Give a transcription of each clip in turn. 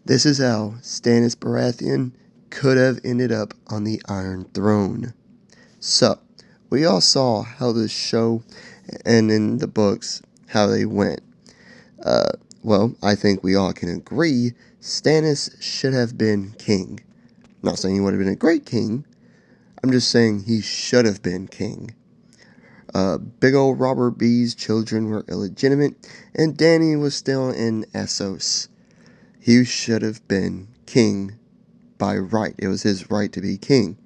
This is how Stannis Baratheon could have ended up on the Iron Throne. So, we all saw how the show and in the books how they went. Uh, well, I think we all can agree Stannis should have been king. Not saying he would have been a great king. I'm just saying he should have been king. Big old Robert B's children were illegitimate, and Dany was still in Essos. He should have been king by right. It was his right to be king.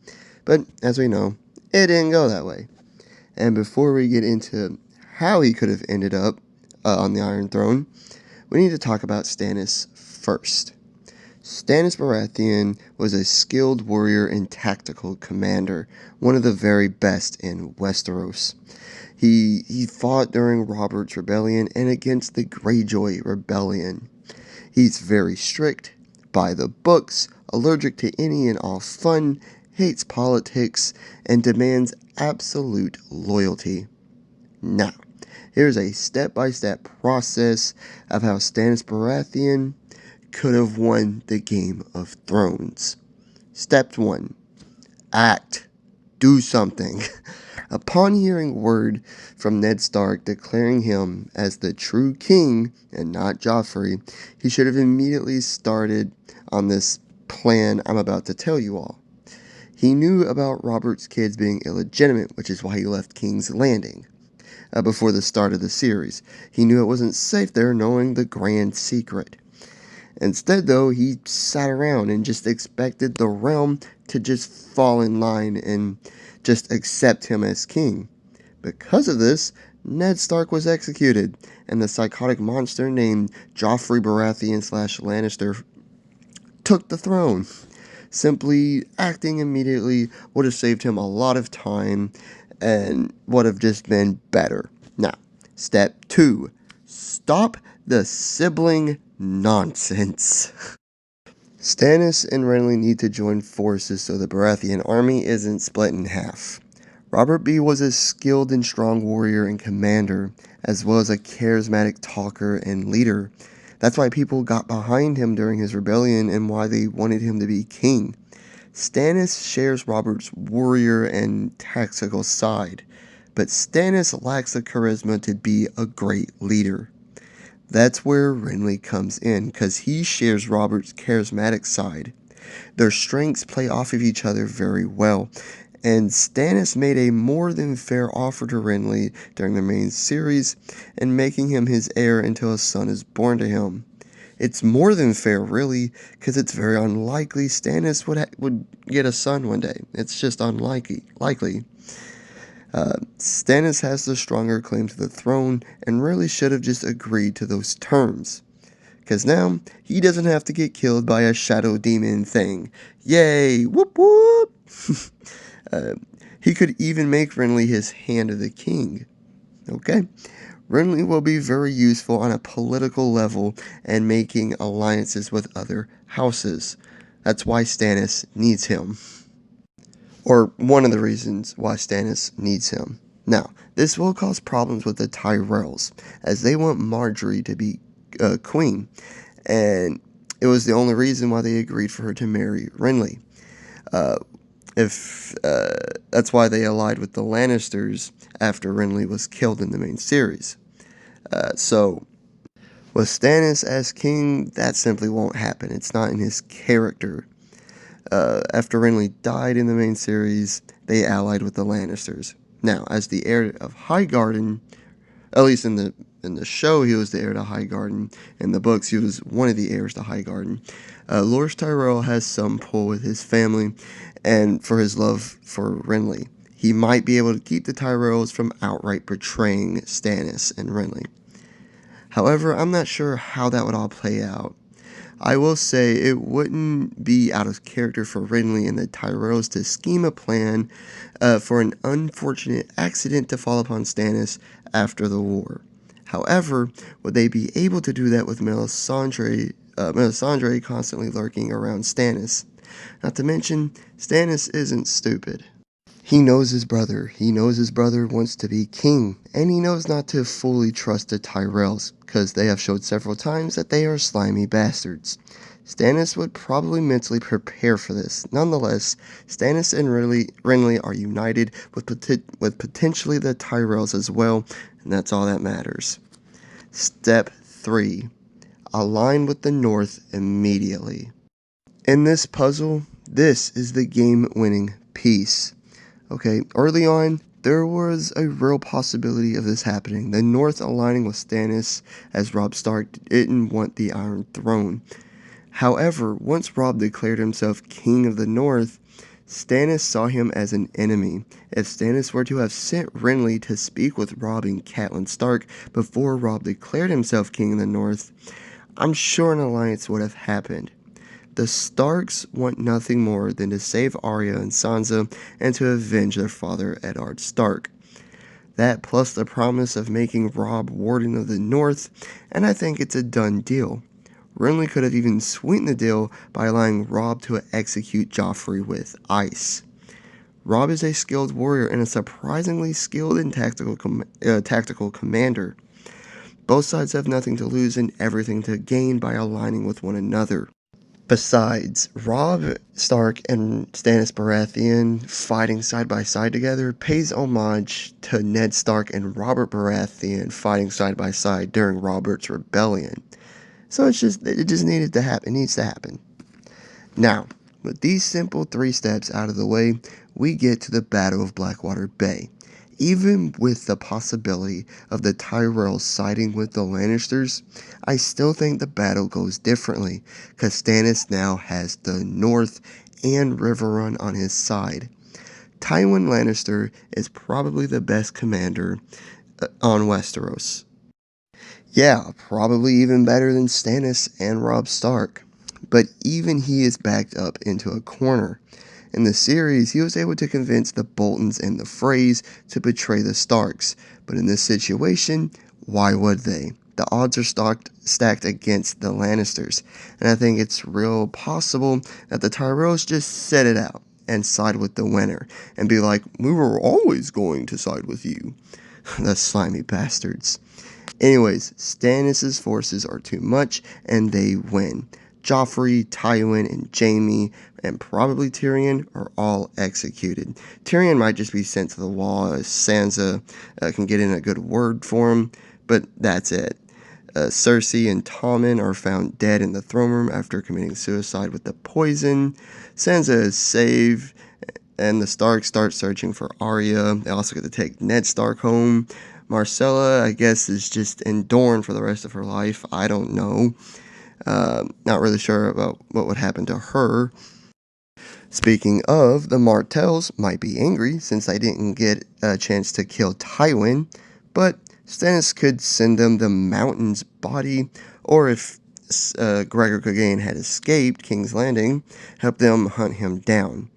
But as we know, it didn't go that way. And before we get into how he could have ended up on the Iron Throne, we need to talk about Stannis first. Stannis Baratheon was a skilled warrior and tactical commander, one of the very best in Westeros. He fought during Robert's Rebellion and against the Greyjoy Rebellion. He's very strict, by the books, allergic to any and all fun, hates politics, and demands absolute loyalty. Now, here's a step-by-step process of how Stannis Baratheon could have won the Game of Thrones. Step 1. Act. Do something. Upon hearing word from Ned Stark declaring him as the true king and not Joffrey, he should have immediately started on this plan I'm about to tell you all. He knew about Robert's kids being illegitimate, which is why he left King's Landing before the start of the series. He knew it wasn't safe there, knowing the grand secret. Instead, though, he sat around and just expected the realm to just fall in line and just accept him as king. Because of this, Ned Stark was executed, and the psychotic monster named Joffrey Baratheon / Lannister took the throne. Simply acting immediately would have saved him a lot of time and would have just been better. Now, step 2. Stop the sibling nonsense. Stannis and Renly need to join forces so the Baratheon army isn't split in half. Robert B. was a skilled and strong warrior and commander, as well as a charismatic talker and leader. That's why people got behind him during his rebellion and why they wanted him to be king. Stannis shares Robert's warrior and tactical side, but Stannis lacks the charisma to be a great leader. That's where Renly comes in, because he shares Robert's charismatic side. Their strengths play off of each other very well, and Stannis made a more than fair offer to Renly during the main series, and making him his heir until a son is born to him. It's more than fair, really, because it's very unlikely Stannis would get a son one day. It's just unlikely. Stannis has the stronger claim to the throne and really should have just agreed to those terms. Because now, he doesn't have to get killed by a shadow demon thing. Yay! Whoop whoop! He could even make Renly his hand of the king. Okay? Renly will be very useful on a political level and making alliances with other houses. That's why Stannis needs him. Or one of the reasons why Stannis needs him. Now, this will cause problems with the Tyrells, as they want Margaery to be queen, and it was the only reason why they agreed for her to marry Renly. That's why they allied with the Lannisters after Renly was killed in the main series. So, with Stannis as king, that simply won't happen. It's not in his character. After Renly died in the main series, they allied with the Lannisters. Now, as the heir of Highgarden, at least in the show, he was the heir to Highgarden. In the books, he was one of the heirs to Highgarden. Loras Tyrell has some pull with his family and for his love for Renly. He might be able to keep the Tyrells from outright betraying Stannis and Renly. However, I'm not sure how that would all play out. I will say it wouldn't be out of character for Renly and the Tyrells to scheme a plan for an unfortunate accident to fall upon Stannis after the war. However, would they be able to do that with Melisandre constantly lurking around Stannis? Not to mention, Stannis isn't stupid. He knows his brother. He knows his brother wants to be king, and he knows not to fully trust the Tyrells, because they have showed several times that they are slimy bastards. Stannis would probably mentally prepare for this. Nonetheless, Stannis and Renly are united with potentially the Tyrells as well, and that's all that matters. Step 3. Align with the North immediately. In this puzzle, this is the game-winning piece. Okay, early on, there was a real possibility of this happening. The North aligning with Stannis, as Robb Stark didn't want the Iron Throne. However, once Robb declared himself King of the North, Stannis saw him as an enemy. If Stannis were to have sent Renly to speak with Robb and Catelyn Stark before Robb declared himself King of the North, I'm sure an alliance would have happened. The Starks want nothing more than to save Arya and Sansa and to avenge their father Eddard Stark. That plus the promise of making Robb Warden of the North, and I think it's a done deal. Renly could have even sweetened the deal by allowing Robb to execute Joffrey with ice. Robb is a skilled warrior and a surprisingly skilled and tactical commander. Both sides have nothing to lose and everything to gain by aligning with one another. Besides, Robb Stark and Stannis Baratheon fighting side by side together pays homage to Ned Stark and Robert Baratheon fighting side by side during Robert's rebellion. So it just needed to happen. It needs to happen. Now, with these simple 3 steps out of the way, we get to the Battle of Blackwater Bay. Even with the possibility of the Tyrells siding with the Lannisters, I still think the battle goes differently, because Stannis now has the North and Riverrun on his side. Tywin Lannister is probably the best commander on Westeros. Yeah, probably even better than Stannis and Robb Stark. But even he is backed up into a corner. In the series, he was able to convince the Boltons and the Freys to betray the Starks. But in this situation, why would they? The odds are stacked against the Lannisters. And I think it's real possible that the Tyrells just set it out and side with the winner. And be like, we were always going to side with you. The slimy bastards. Anyways, Stannis' forces are too much, and they win. Joffrey, Tywin, and Jaime, and probably Tyrion are all executed. Tyrion might just be sent to the wall as Sansa can get in a good word for him, but that's it. Cersei and Tommen are found dead in the throne room after committing suicide with the poison. Sansa is saved, and the Starks start searching for Arya. They also get to take Ned Stark home. Marcella, I guess, is just in Dorne for the rest of her life. I don't know. Not really sure about what would happen to her. Speaking of, the Martells might be angry since they didn't get a chance to kill Tywin, but Stannis could send them the Mountain's body, or if Gregor Clegane had escaped King's Landing, help them hunt him down.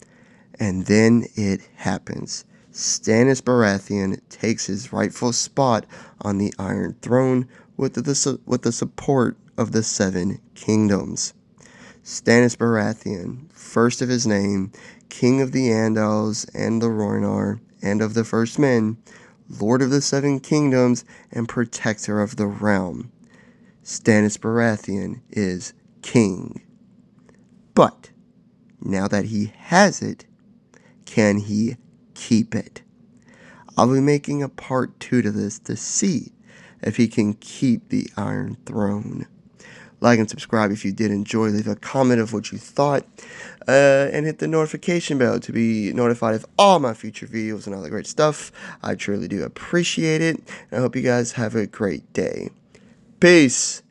And then it happens. Stannis Baratheon takes his rightful spot on the Iron Throne with the support of the 7 kingdoms. Stannis Baratheon, first of his name, King of the Andals and the Rhoynar, and of the First Men, Lord of the 7 kingdoms, and Protector of the Realm. Stannis Baratheon is king. But, now that he has it, can he keep it? I'll be making a part 2 to this to see if he can keep the Iron Throne. Like and subscribe if you did enjoy. Leave a comment of what you thought. And hit the notification bell to be notified of all my future videos and all that great stuff. I truly do appreciate it. And I hope you guys have a great day. Peace.